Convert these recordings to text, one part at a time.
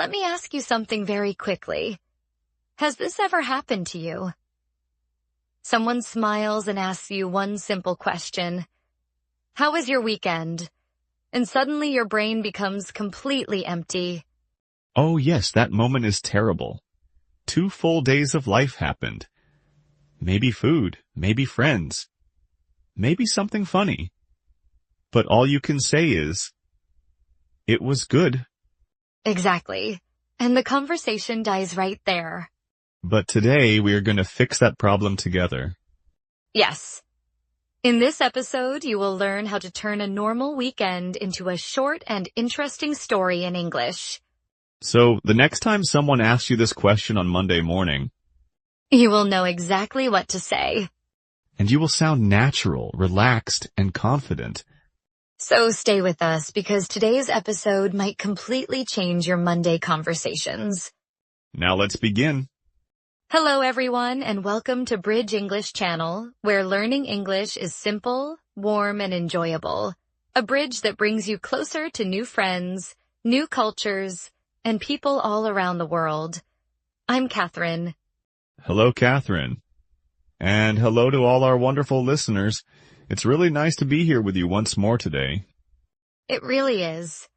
Let me ask you something very quickly. Has this ever happened to you? Someone smiles and asks you one simple question. How was your weekend? And suddenly your brain becomes completely empty. Oh yes, that moment is terrible. 2 full days of life happened. Maybe food, maybe friends, maybe something funny. But all you can say is, it was good. Exactly. And the conversation dies right there. But today we are going to fix that problem together. Yes. In this episode, you will learn how to turn a normal weekend into a short and interesting story in English. So the next time someone asks you this question on Monday morning, You will know exactly what to say. and you will sound natural, relaxed, and confident. So stay with us because today's episode might completely change your Monday conversations. Now let's begin. Hello everyone and welcome to Bridge English Channel, where learning English is simple, warm, and enjoyable. A bridge that brings you closer to new friends, new cultures, and people all around the world. I'm Catherine. Hello, Catherine. And hello to all our wonderful listeners. It's really nice to be here with you once more today. It really is.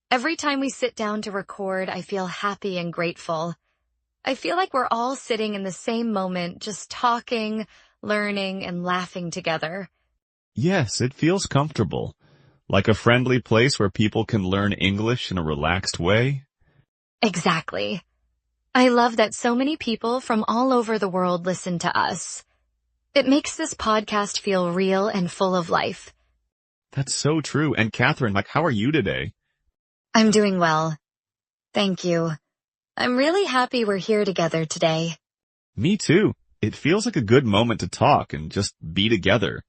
Every time we sit down to record, I feel happy and grateful. I feel like we're all sitting in the same moment, just talking, learning, and laughing together. Yes, it feels comfortable. Like a friendly place where people can learn English in a relaxed way. Exactly. I love that so many people from all over the world listen to us. It makes this podcast feel real and full of life. That's so true. And Catherine, how are you today? I'm doing well. Thank you. I'm really happy we're here together today. Me too. It feels like a good moment to talk and just be together.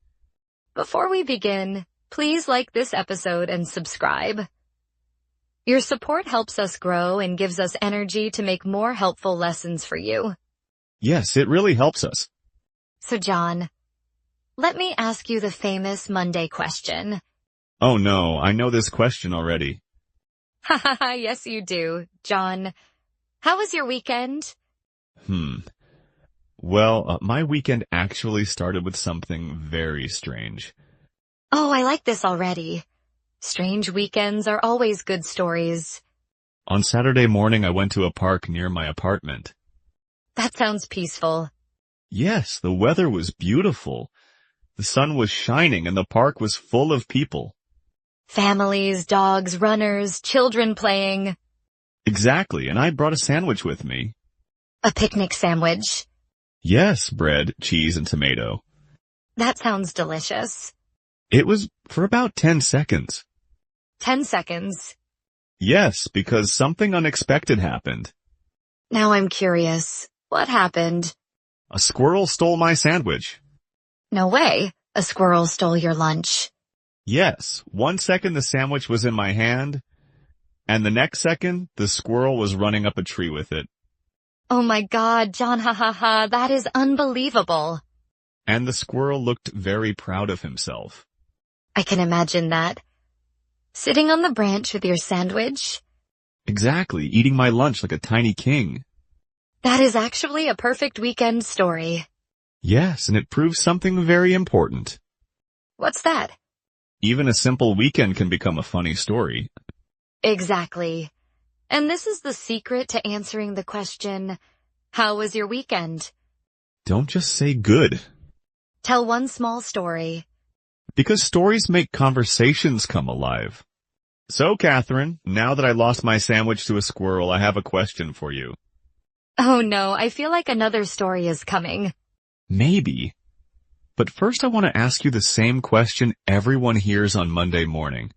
Before we begin, please like this episode and subscribe. Your support helps us grow and gives us energy to make more helpful lessons for you. Yes, it really helps us. So John, let me ask you the famous Monday question. Oh no, I know this question already. Ha ha ha, yes you do. John, how was your weekend? Well, my weekend actually started with something very strange. Oh, I like this already. Strange weekends are always good stories. On Saturday morning, I went to a park near my apartment. That sounds peaceful. Yes, the weather was beautiful. The sun was shining and the park was full of people. Families, dogs, runners, children playing. Exactly, and I brought a sandwich with me. A picnic sandwich. Yes, bread, cheese, and tomato. That sounds delicious. It was for about 10 seconds. 10 seconds. Yes, because something unexpected happened. Now I'm curious. What happened? A squirrel stole my sandwich. No way. A squirrel stole your lunch. Yes, 1 second the sandwich was in my hand, and the next second the squirrel was running up a tree with it. Oh my God, John, ha ha ha, that is unbelievable. And the squirrel looked very proud of himself. I can imagine that. Sitting on the branch with your sandwich? Exactly, eating my lunch like a tiny king. That is actually a perfect weekend story. Yes, and it proves something very important. What's that? Even a simple weekend can become a funny story. Exactly. And this is the secret to answering the question, how was your weekend? Don't just say good. Tell one small story. Because stories make conversations come alive. So, Catherine, now that I lost my sandwich to a squirrel, I have a question for you. Oh no, I feel like another story is coming. Maybe. But first I want to ask you the same question everyone hears on Monday morning.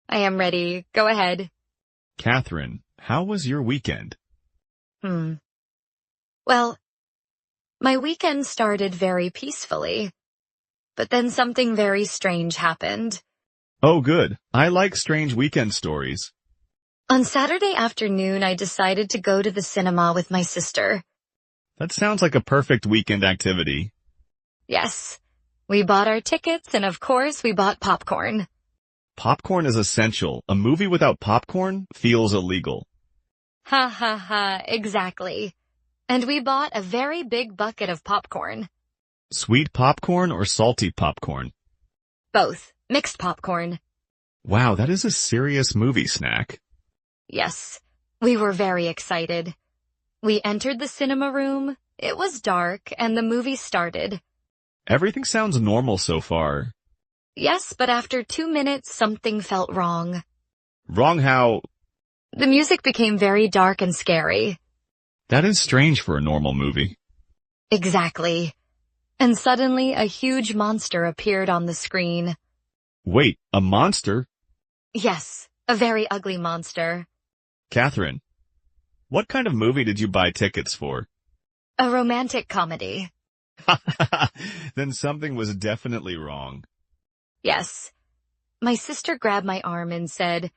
I am ready. Go ahead. Catherine, how was your weekend? Well, my weekend started very peacefully, but then something very strange happened. Oh, good. I like strange weekend stories. On Saturday afternoon, I decided to go to the cinema with my sister. That sounds like a perfect weekend activity. Yes, we bought our tickets and of course we bought popcorn. Popcorn is essential. A movie without popcorn feels illegal. Ha ha ha, exactly. And we bought a very big bucket of popcorn. Sweet popcorn or salty popcorn? Both. Mixed popcorn. Wow, that is a serious movie snack. Yes. We were very excited. We entered the cinema room. It was dark, and the movie started. Everything sounds normal so far. Yes, but after 2 minutes, something felt wrong. Wrong how? The music became very dark and scary. That is strange for a normal movie. Exactly. And suddenly, a huge monster appeared on the screen. Wait, a monster? Yes, a very ugly monster. Catherine, what kind of movie did you buy tickets for? A romantic comedy. Then something was definitely wrong. Yes. My sister grabbed my arm and said,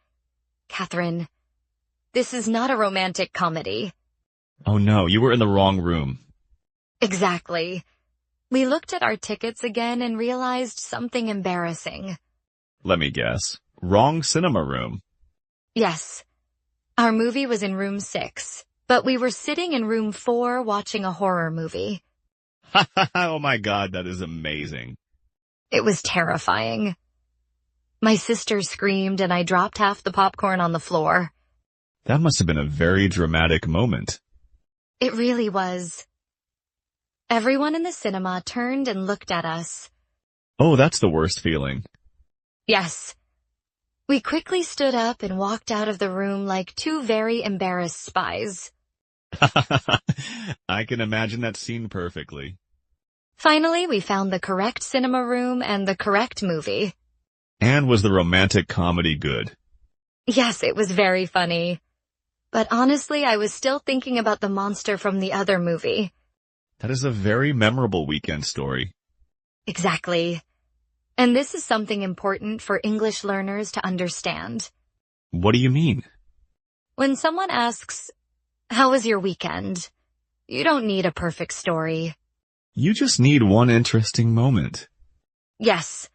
"Catherine, this is not a romantic comedy." Oh no, you were in the wrong room. Exactly. We looked at our tickets again and realized something embarrassing. Let me guess. Wrong cinema room. Yes. Our movie was in room 6, but we were sitting in room 4 watching a horror movie. Oh my god, that is amazing. It was terrifying. My sister screamed and I dropped half the popcorn on the floor. That must have been a very dramatic moment. It really was. Everyone in the cinema turned and looked at us. Oh, that's the worst feeling. Yes. We quickly stood up and walked out of the room like two very embarrassed spies. I can imagine that scene perfectly. Finally, we found the correct cinema room and the correct movie. And was the romantic comedy good? Yes, it was very funny. But honestly, I was still thinking about the monster from the other movie. That is a very memorable weekend story. Exactly. And this is something important for English learners to understand. What do you mean? When someone asks, "How was your weekend?" you don't need a perfect story. You just need one interesting moment. Yes.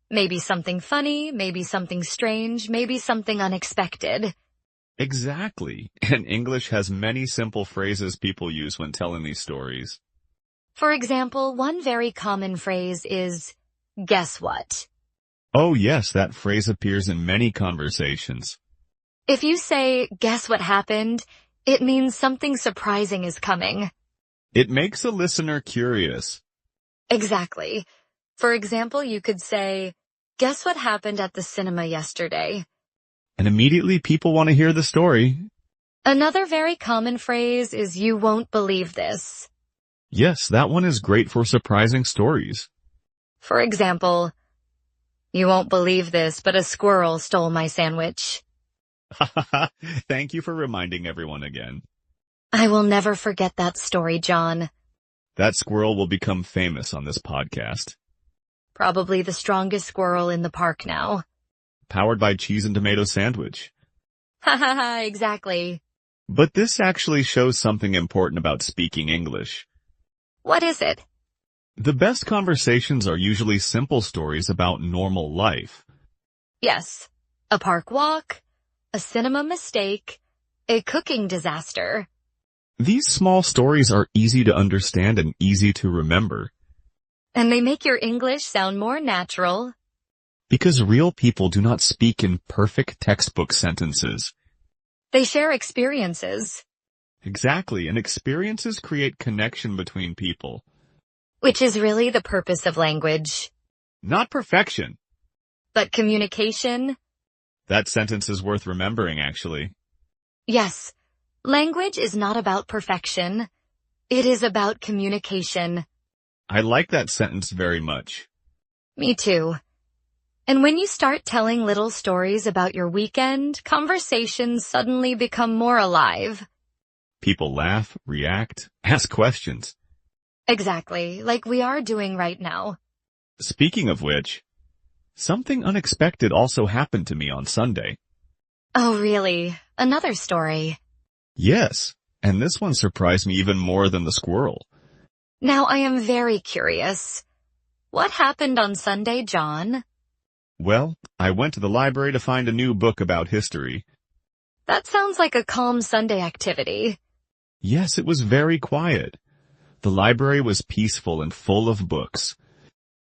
Maybe something funny, maybe something strange, maybe something unexpected. Exactly. And English has many simple phrases people use when telling these stories. For example, one very common phrase is, "Guess what?" Oh yes, that phrase appears in many conversations. If you say, "Guess what happened?" it means something surprising is coming. It makes the listener curious. Exactly. For example, you could say, "Guess what happened at the cinema yesterday?" And immediately people want to hear the story. Another very common phrase is, "You won't believe this." Yes, that one is great for surprising stories. For example, "You won't believe this, but a squirrel stole my sandwich." Thank you for reminding everyone again. I will never forget that story, John. That squirrel will become famous on this podcast. Probably the strongest squirrel in the park now. Powered by cheese and tomato sandwich. Ha ha ha, exactly. But this actually shows something important about speaking English. What is it? The best conversations are usually simple stories about normal life. Yes. A park walk, a cinema mistake, a cooking disaster. These small stories are easy to understand and easy to remember. And they make your English sound more natural. Because real people do not speak in perfect textbook sentences. They share experiences. Exactly, and experiences create connection between people. Which is really the purpose of language. Not perfection. But communication? That sentence is worth remembering, actually. Yes. Language is not about perfection. It is about communication. I like that sentence very much. Me too. And when you start telling little stories about your weekend, conversations suddenly become more alive. People laugh, react, ask questions. Exactly, like we are doing right now. Speaking of which, something unexpected also happened to me on Sunday. Oh, really? Another story. Yes, and this one surprised me even more than the squirrel. Now I am very curious. What happened on Sunday, John? Well, I went to the library to find a new book about history. That sounds like a calm Sunday activity. Yes, it was very quiet. The library was peaceful and full of books.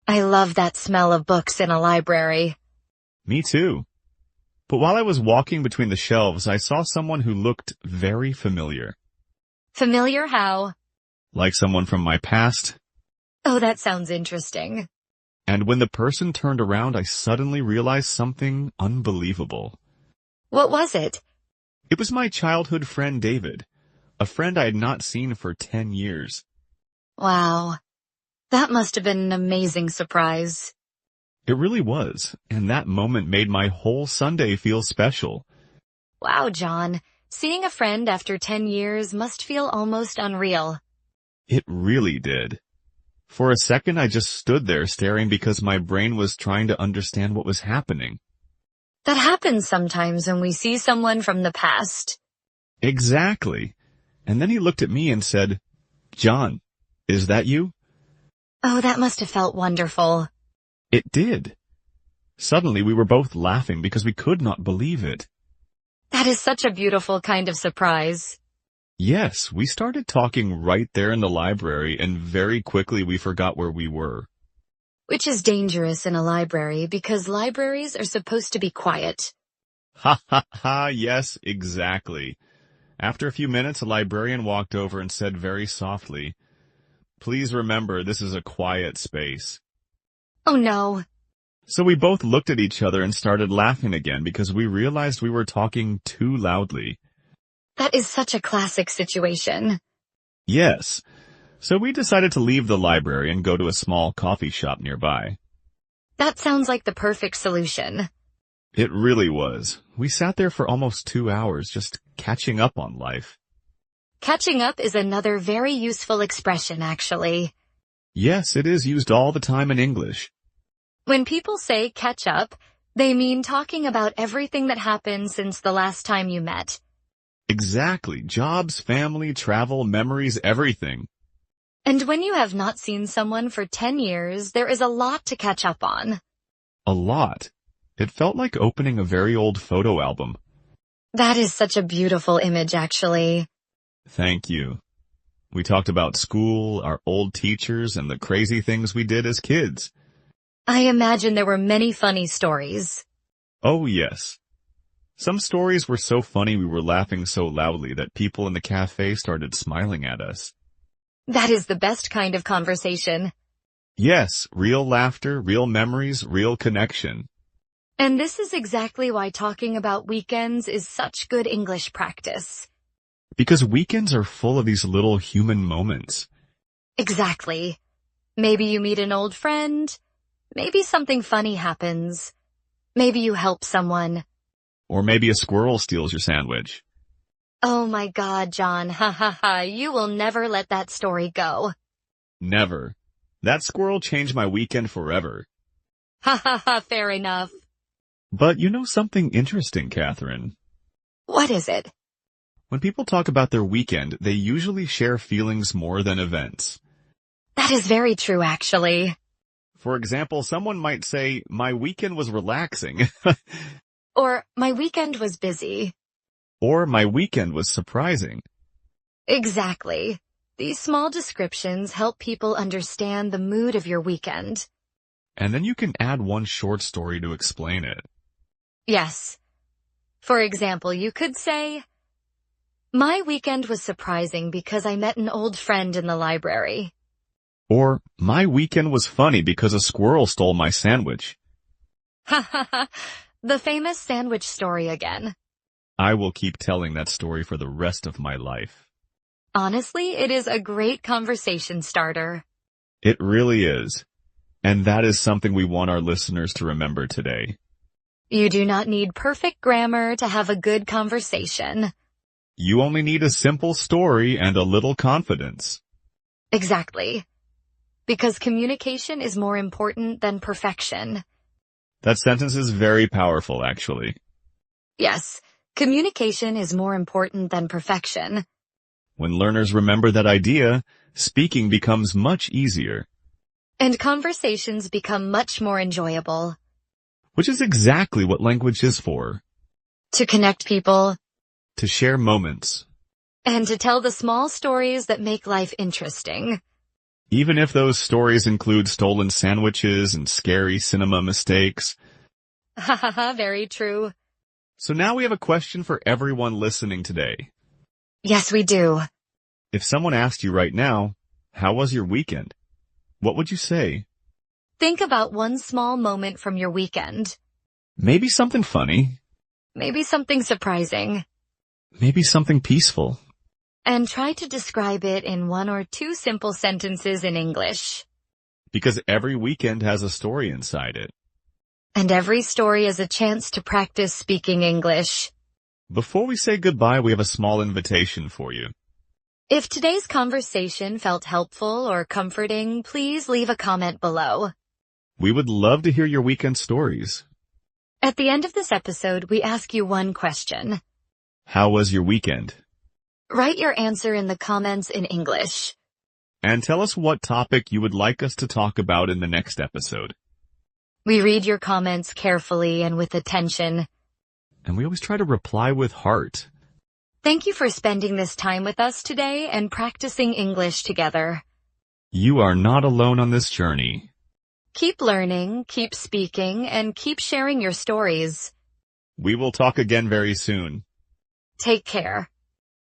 I love that smell of books in a library. Me too. But while I was walking between the shelves, I saw someone who looked very familiar. Familiar how? Like someone from my past. Oh, that sounds interesting. And when the person turned around, I suddenly realized something unbelievable. What was it? It was my childhood friend David, a friend I had not seen for 10 years. Wow. That must have been an amazing surprise. It really was, and that moment made my whole Sunday feel special. Wow, John. Seeing a friend after 10 years must feel almost unreal. It really did. For a second, I just stood there staring because my brain was trying to understand what was happening. That happens sometimes when we see someone from the past. Exactly. And then he looked at me and said, "John, is that you?" Oh, that must have felt wonderful. It did. Suddenly, we were both laughing because we could not believe it. That is such a beautiful kind of surprise. Yes, we started talking right there in the library, and very quickly we forgot where we were. Which is dangerous in a library because libraries are supposed to be quiet. Ha ha ha, yes, exactly. After a few minutes, a librarian walked over and said very softly, "Please remember, this is a quiet space." Oh no. So we both looked at each other and started laughing again because we realized we were talking too loudly. That is such a classic situation. Yes. So we decided to leave the library and go to a small coffee shop nearby. That sounds like the perfect solution. It really was. We sat there for almost 2 hours just catching up on life. Catching up is another very useful expression, actually. Yes, it is used all the time in English. When people say catch up, they mean talking about everything that happened since the last time you met. Exactly. Jobs, family, travel, memories, everything. And when you have not seen someone for 10 years, there is a lot to catch up on. A lot. It felt like opening a very old photo album. That is such a beautiful image, actually. Thank you. We talked about school, our old teachers, and the crazy things we did as kids. I imagine there were many funny stories. Oh, yes. Some stories were so funny we were laughing so loudly that people in the cafe started smiling at us. That is the best kind of conversation. Yes, real laughter, real memories, real connection. And this is exactly why talking about weekends is such good English practice. Because weekends are full of these little human moments. Exactly. Maybe you meet an old friend. Maybe something funny happens. Maybe you help someone. Or maybe a squirrel steals your sandwich. Oh my God, John, ha ha ha, you will never let that story go. Never. That squirrel changed my weekend forever. Ha ha ha, fair enough. But you know something interesting, Catherine? What is it? When people talk about their weekend, they usually share feelings more than events. That is very true, actually. For example, someone might say, "My weekend was relaxing." Or, my weekend was busy. Or, "My weekend was surprising." Exactly. These small descriptions help people understand the mood of your weekend. And then you can add one short story to explain it. Yes. For example, you could say, my weekend was surprising because I met an old friend in the library. Or, "My weekend was funny because a squirrel stole my sandwich." Ha ha ha. The famous sandwich story again. I will keep telling that story for the rest of my life. Honestly, it is a great conversation starter. It really is. And that is something we want our listeners to remember today. You do not need perfect grammar to have a good conversation. You only need a simple story and a little confidence. Exactly. Because communication is more important than perfection. That sentence is very powerful, actually. Yes, communication is more important than perfection. When learners remember that idea, speaking becomes much easier. And conversations become much more enjoyable. Which is exactly what language is for. To connect people. To share moments, and to tell the small stories that make life interesting. even if those stories include stolen sandwiches and scary cinema mistakes. Hahaha, very true. So now we have a question for everyone listening today. Yes, we do. If someone asked you right now, how was your weekend? What would you say? Think about one small moment from your weekend. Maybe something funny. Maybe something surprising. Maybe something peaceful. And try to describe it in 1 or 2 simple sentences in English. Because every weekend has a story inside it. And every story is a chance to practice speaking English. Before we say goodbye, we have a small invitation for you. If today's conversation felt helpful or comforting, please leave a comment below. We would love to hear your weekend stories. At the end of this episode, we ask you one question. How was your weekend? Write your answer in the comments in English. And tell us what topic you would like us to talk about in the next episode. We read your comments carefully and with attention. And we always try to reply with heart. Thank you for spending this time with us today and practicing English together. You are not alone on this journey. Keep learning, keep speaking, and keep sharing your stories. We will talk again very soon. Take care.